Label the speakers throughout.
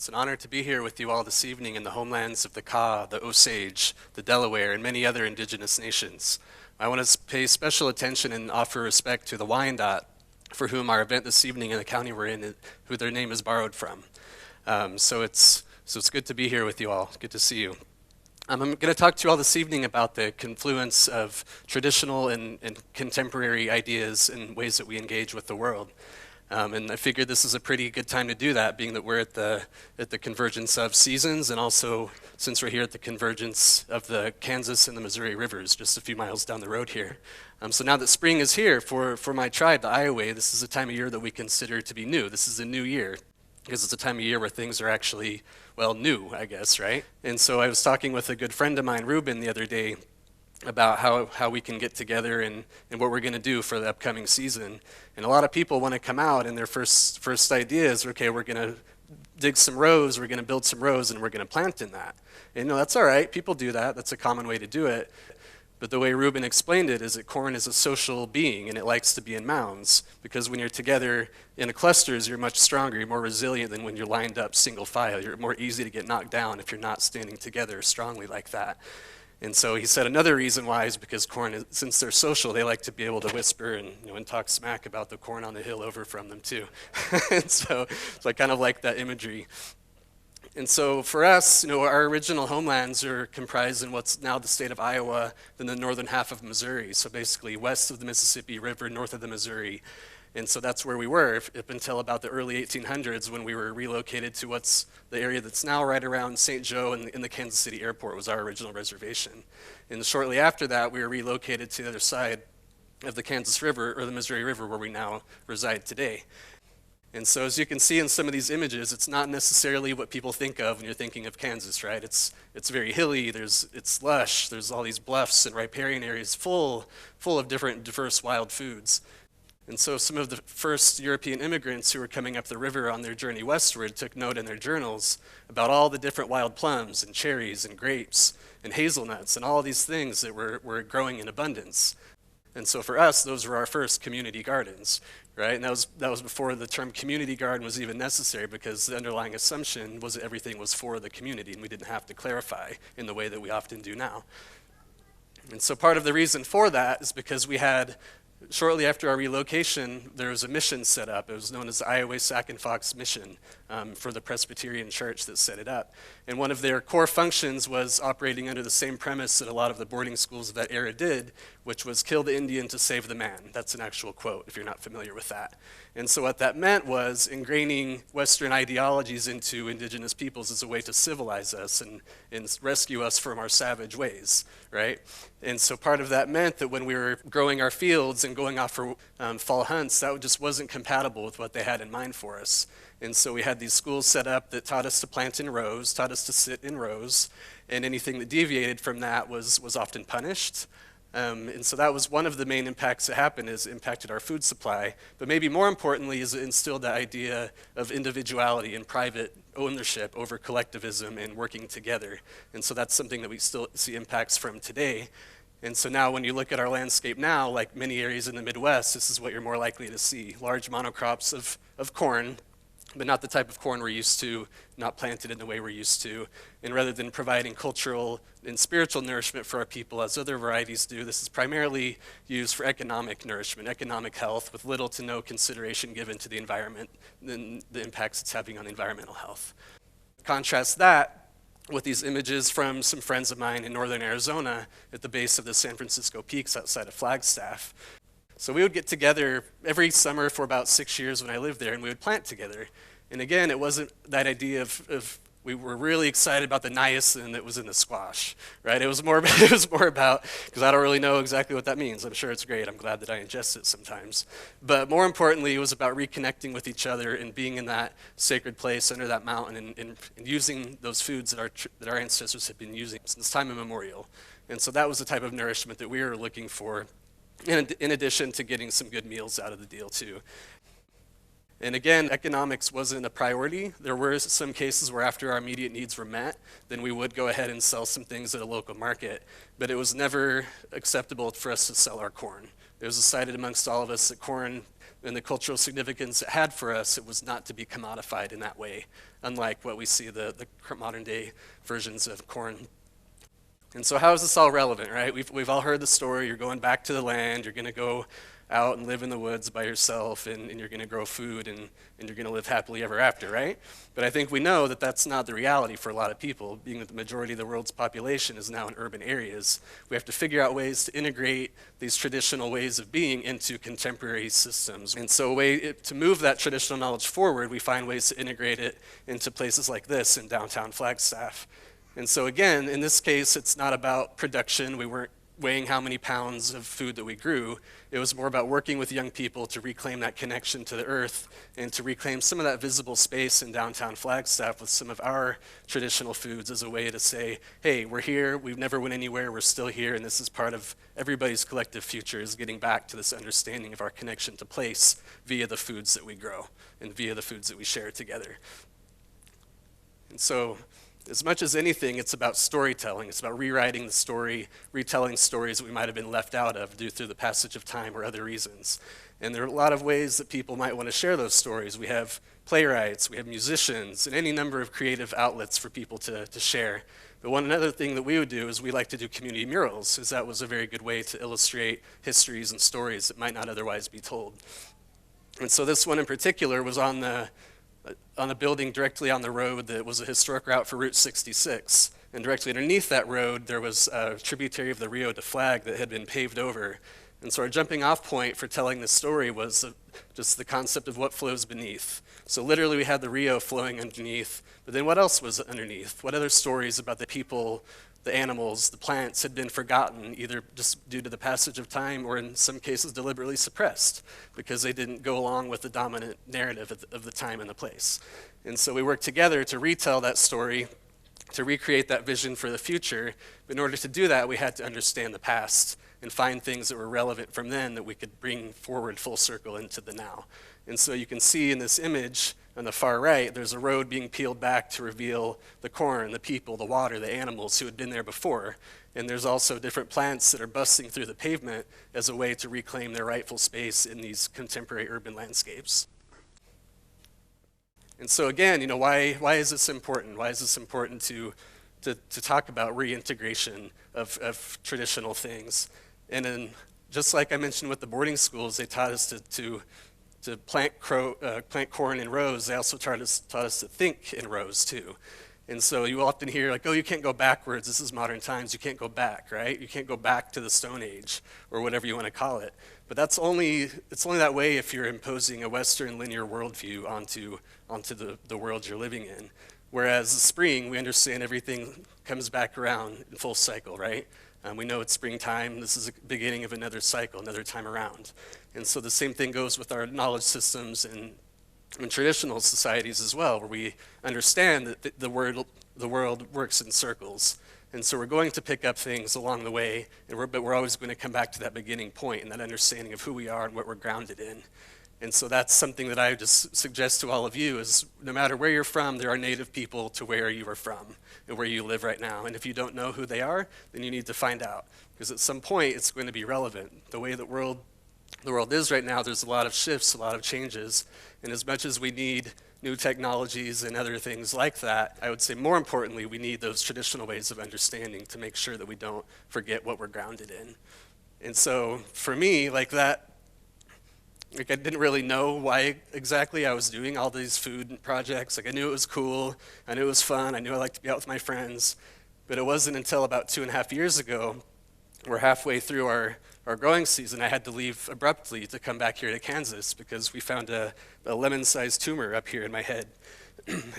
Speaker 1: It's an honor to be here with you all this evening in the homelands of the Kaw, the Osage, the Delaware, and many other indigenous nations. I want to pay special attention and offer respect to the Wyandotte, for whom our event this evening in the county we're in, who their name is borrowed from. So it's good to be here with you all. Good to see you. I'm going to talk to you all this evening about the confluence of traditional and contemporary ideas and ways that we engage with the world. And I figured this is a pretty good time to do that, being that we're at the convergence of seasons, and also since we're here at the convergence of the Kansas and the Missouri rivers, just a few miles down the road here. So now that spring is here for my tribe, the Ioway, this is a time of year that we consider to be new. This is a new year, because it's a time of year where things are actually, well, new, I guess, right? And so I was talking with a good friend of mine, Ruben, the other day, about how we can get together and what we're going to do for the upcoming season. And a lot of people want to come out, and their first idea is, okay, we're going to dig some rows, we're going to build some rows, and we're going to plant in that. And that's all right, people do that, that's a common way to do it. But the way Ruben explained it is that corn is a social being, and it likes to be in mounds, because when you're together in clusters, you're much stronger, you're more resilient than when you're lined up single file. You're more easy to get knocked down if you're not standing together strongly like that. And so he said another reason why is because corn, since they're social, they like to be able to whisper and talk smack about the corn on the hill over from them too. And so I kind of like that imagery. And so for us, our original homelands are comprised in what's now the state of Iowa, then the northern half of Missouri. So basically west of the Mississippi River, north of the Missouri. And so that's where we were up until about the early 1800s, when we were relocated to what's the area that's now right around St. Joe and in the Kansas City airport was our original reservation. And shortly after that, we were relocated to the other side of the Kansas River, or the Missouri River, where we now reside today. And so as you can see in some of these images, it's not necessarily what people think of when you're thinking of Kansas, right? It's very hilly, it's lush, there's all these bluffs and riparian areas full of different diverse wild foods. And so some of the first European immigrants who were coming up the river on their journey westward took note in their journals about all the different wild plums and cherries and grapes and hazelnuts and all these things that were growing in abundance. And so for us, those were our first community gardens, right? And that was before the term community garden was even necessary, because the underlying assumption was that everything was for the community, and we didn't have to clarify in the way that we often do now. And so part of the reason for that is because we had, shortly after our relocation, there was a mission set up. It was known as the Ioway Sac and Fox Mission for the Presbyterian Church that set it up. And one of their core functions was operating under the same premise that a lot of the boarding schools of that era did, which was kill the Indian to save the man. That's an actual quote, if you're not familiar with that. And so what that meant was ingraining Western ideologies into indigenous peoples as a way to civilize us and rescue us from our savage ways, right? And so part of that meant that when we were growing our fields and going off for fall hunts, that just wasn't compatible with what they had in mind for us. And so we had these schools set up that taught us to plant in rows, taught us to sit in rows, and anything that deviated from that was often punished. And so that was one of the main impacts that happened, is it impacted our food supply. But maybe more importantly is it instilled the idea of individuality and private ownership over collectivism and working together. And so that's something that we still see impacts from today. And so now when you look at our landscape now, like many areas in the Midwest, this is what you're more likely to see. Large monocrops of corn, but not the type of corn we're used to, not planted in the way we're used to. And rather than providing cultural and spiritual nourishment for our people, as other varieties do, this is primarily used for economic nourishment, economic health, with little to no consideration given to the environment and the impacts it's having on environmental health. Contrast that with these images from some friends of mine in northern Arizona at the base of the San Francisco Peaks outside of Flagstaff. So we would get together every summer for about 6 years when I lived there, and we would plant together. And again, it wasn't that idea of we were really excited about the niacin that was in the squash, right? It was more about, because I don't really know exactly what that means. I'm sure it's great. I'm glad that I ingest it sometimes. But more importantly, it was about reconnecting with each other and being in that sacred place under that mountain and using those foods that our ancestors had been using since time immemorial. And so that was the type of nourishment that we were looking for, in addition to getting some good meals out of the deal too. And again, economics wasn't a priority. There were some cases where after our immediate needs were met, then we would go ahead and sell some things at a local market. But it was never acceptable for us to sell our corn. It was decided amongst all of us that corn and the cultural significance it had for us, it was not to be commodified in that way, unlike what we see the modern day versions of corn. And so how is this all relevant, right? We've all heard the story. You're going back to the land. You're going to go out and live in the woods by yourself, and you're going to grow food, and you're going to live happily ever after, right? But I think we know that that's not the reality for a lot of people, being that the majority of the world's population is now in urban areas. We have to figure out ways to integrate these traditional ways of being into contemporary systems. And so to move that traditional knowledge forward, we find ways to integrate it into places like this in downtown Flagstaff. And so again, in this case, it's not about production. We weren't weighing how many pounds of food that we grew. It was more about working with young people to reclaim that connection to the earth and to reclaim some of that visible space in downtown Flagstaff with some of our traditional foods as a way to say, hey, we're here, we've never went anywhere, we're still here, and this is part of everybody's collective future, is getting back to this understanding of our connection to place via the foods that we grow and via the foods that we share together. And so, as much as anything, it's about storytelling. It's about rewriting the story, retelling stories that we might have been left out of due to the passage of time or other reasons. And there are a lot of ways that people might want to share those stories. We have playwrights, we have musicians, and any number of creative outlets for people to share. But another thing that we would do is we like to do community murals, as that was a very good way to illustrate histories and stories that might not otherwise be told. And so this one in particular was on a building directly on the road that was a historic route for Route 66. And directly underneath that road, there was a tributary of the Rio de Flag that had been paved over. And so our jumping off point for telling this story was just the concept of what flows beneath. So literally we had the Rio flowing underneath, but then what else was underneath? What other stories about the people, the animals, the plants had been forgotten, either just due to the passage of time or in some cases deliberately suppressed because they didn't go along with the dominant narrative of the time and the place. And so we worked together to retell that story, to recreate that vision for the future. But in order to do that, we had to understand the past and find things that were relevant from then that we could bring forward full circle into the now. And so you can see in this image on the far right, there's a road being peeled back to reveal the corn, the people, the water, the animals who had been there before. And there's also different plants that are busting through the pavement as a way to reclaim their rightful space in these contemporary urban landscapes. And so again, why is this important? Why is this important to talk about reintegration of traditional things? And then, just like I mentioned with the boarding schools, they taught us to plant corn in rows. They also taught us to think in rows too. And so you often hear like, oh, you can't go backwards. This is modern times. You can't go back, right? You can't go back to the Stone Age or whatever you want to call it. But it's only that way if you're imposing a Western linear worldview onto the world you're living in. Whereas the spring, we understand everything comes back around in full cycle, right? We know it's springtime. This is the beginning of another cycle, another time around. And so the same thing goes with our knowledge systems and traditional societies as well, where we understand that the world works in circles. And so we're going to pick up things along the way, but we're always going to come back to that beginning point and that understanding of who we are and what we're grounded in. And so that's something that I just suggest to all of you is no matter where you're from, there are native people to where you are from and where you live right now. And if you don't know who they are, then you need to find out. Because at some point, it's going to be relevant. The way the world is right now, there's a lot of shifts, a lot of changes. And as much as we need new technologies and other things like that, I would say more importantly, we need those traditional ways of understanding to make sure that we don't forget what we're grounded in. And so for me, like that, I didn't really know why exactly I was doing all these food projects. Like I knew it was cool, I knew it was fun, I knew I liked to be out with my friends, but it wasn't until about 2.5 years ago, we're halfway through our growing season, I had to leave abruptly to come back here to Kansas because we found a lemon-sized tumor up here in my head.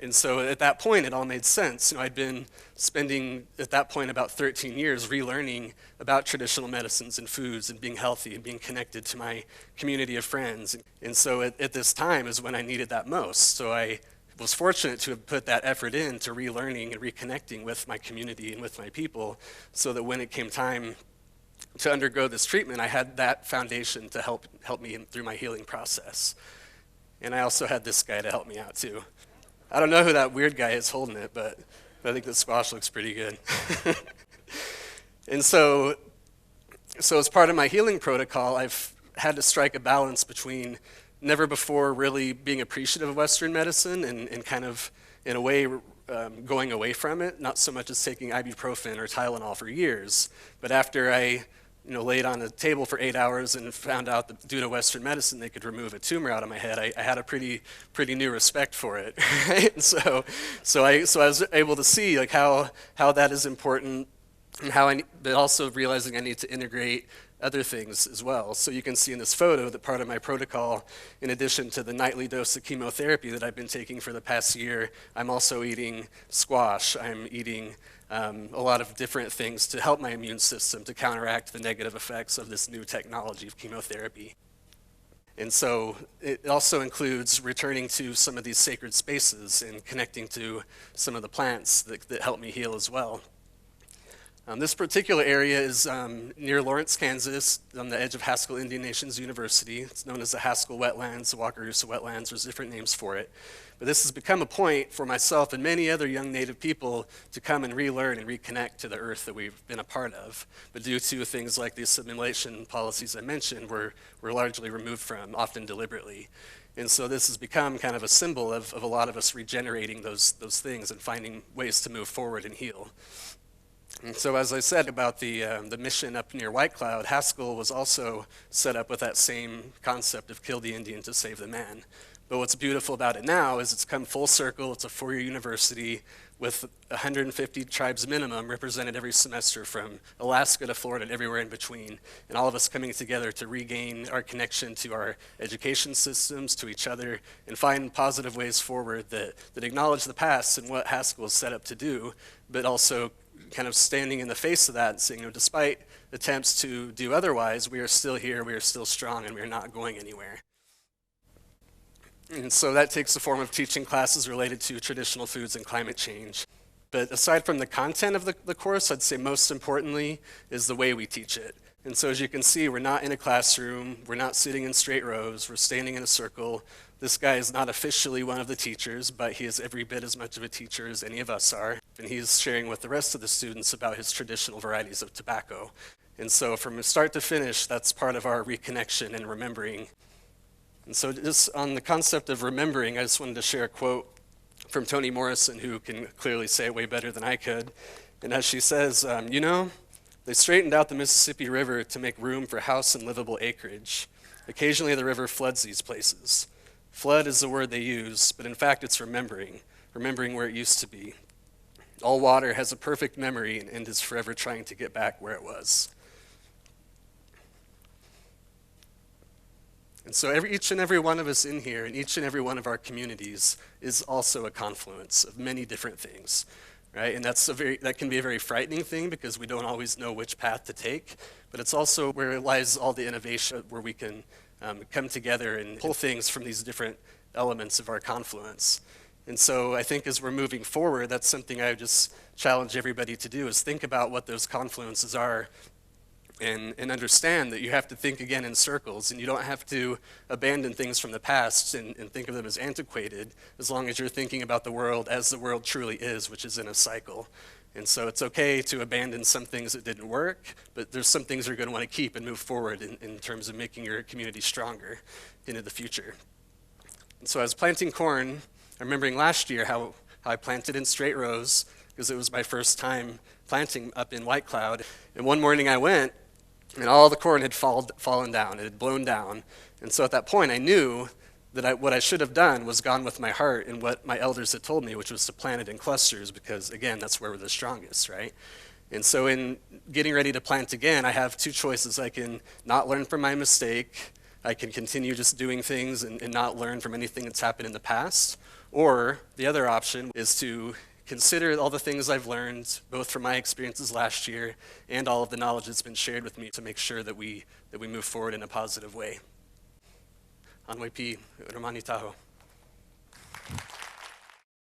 Speaker 1: And so at that point, it all made sense. I'd been spending, at that point, about 13 years relearning about traditional medicines and foods and being healthy and being connected to my community of friends. And so at this time is when I needed that most. So I was fortunate to have put that effort into relearning and reconnecting with my community and with my people so that when it came time to undergo this treatment, I had that foundation to help me through my healing process. And I also had this guy to help me out too. I don't know who that weird guy is holding it, but I think the squash looks pretty good. And so as part of my healing protocol, I've had to strike a balance between never before really being appreciative of Western medicine and kind of, in a way, going away from it, not so much as taking ibuprofen or Tylenol for years, but after I laid on the table for 8 hours and found out that due to Western medicine they could remove a tumor out of my head, I had a pretty new respect for it. Right? And so I was able to see like how that is important, and but also realizing I need to integrate other things as well. So you can see in this photo that part of my protocol, in addition to the nightly dose of chemotherapy that I've been taking for the past year, I'm also eating squash. I'm eating a lot of different things to help my immune system to counteract the negative effects of this new technology of chemotherapy. And so it also includes returning to some of these sacred spaces and connecting to some of the plants that help me heal as well. This particular area is near Lawrence, Kansas, on the edge of Haskell Indian Nations University. It's known as the Haskell Wetlands, the Wakarusa Wetlands. There's different names for it. But this has become a point for myself and many other young Native people to come and relearn and reconnect to the earth that we've been a part of. But due to things like the assimilation policies I mentioned, we're largely removed from, often deliberately. And so this has become kind of a symbol of a lot of us regenerating those things and finding ways to move forward and heal. And so as I said about the mission up near White Cloud, Haskell was also set up with that same concept of kill the Indian to save the man. But what's beautiful about it now is it's come full circle. It's a 4-year university with 150 tribes minimum represented every semester from Alaska to Florida and everywhere in between. And all of us coming together to regain our connection to our education systems, to each other, and find positive ways forward that acknowledge the past and what Haskell is set up to do, but also kind of standing in the face of that and saying, despite attempts to do otherwise, we are still here, we are still strong, and we are not going anywhere. And so that takes the form of teaching classes related to traditional foods and climate change. But aside from the content of the course, I'd say most importantly is the way we teach it. And so as you can see, we're not in a classroom, we're not sitting in straight rows, we're standing in a circle. This guy is not officially one of the teachers, but he is every bit as much of a teacher as any of us are. And he's sharing with the rest of the students about his traditional varieties of tobacco. And so from start to finish, that's part of our reconnection and remembering. And so just on the concept of remembering, I just wanted to share a quote from Toni Morrison, who can clearly say it way better than I could. And as she says, they straightened out the Mississippi River to make room for house and livable acreage. Occasionally the river floods these places. Flood is the word they use, but in fact it's remembering where it used to be. All water has a perfect memory and is forever trying to get back where it was. And so each and every one of us in here, and each and every one of our communities is also a confluence of many different things, right? And that can be a very frightening thing because we don't always know which path to take, but it's also where lies all the innovation, where we can come together and pull things from these different elements of our confluence. And so I think as we're moving forward, that's something I would just challenge everybody to do, is think about what those confluences are and understand that you have to think again in circles, and you don't have to abandon things from the past and think of them as antiquated, as long as you're thinking about the world as the world truly is, which is in a cycle. And so it's okay to abandon some things that didn't work, but there's some things you're going to want to keep and move forward in terms of making your community stronger into the future. And so I was planting corn, remembering last year how I planted in straight rows, because it was my first time planting up in White Cloud. And one morning I went, and all the corn had fallen down, it had blown down. And so at that point I knew that what I should have done was gone with my heart and what my elders had told me, which was to plant it in clusters, because again, that's where we're the strongest, right? And so in getting ready to plant again, I have two choices. I can not learn from my mistake, I can continue just doing things and not learn from anything that's happened in the past, or the other option is to consider all the things I've learned, both from my experiences last year and all of the knowledge that's been shared with me, to make sure that we move forward in a positive way. Anway P. Ramani Tahoe.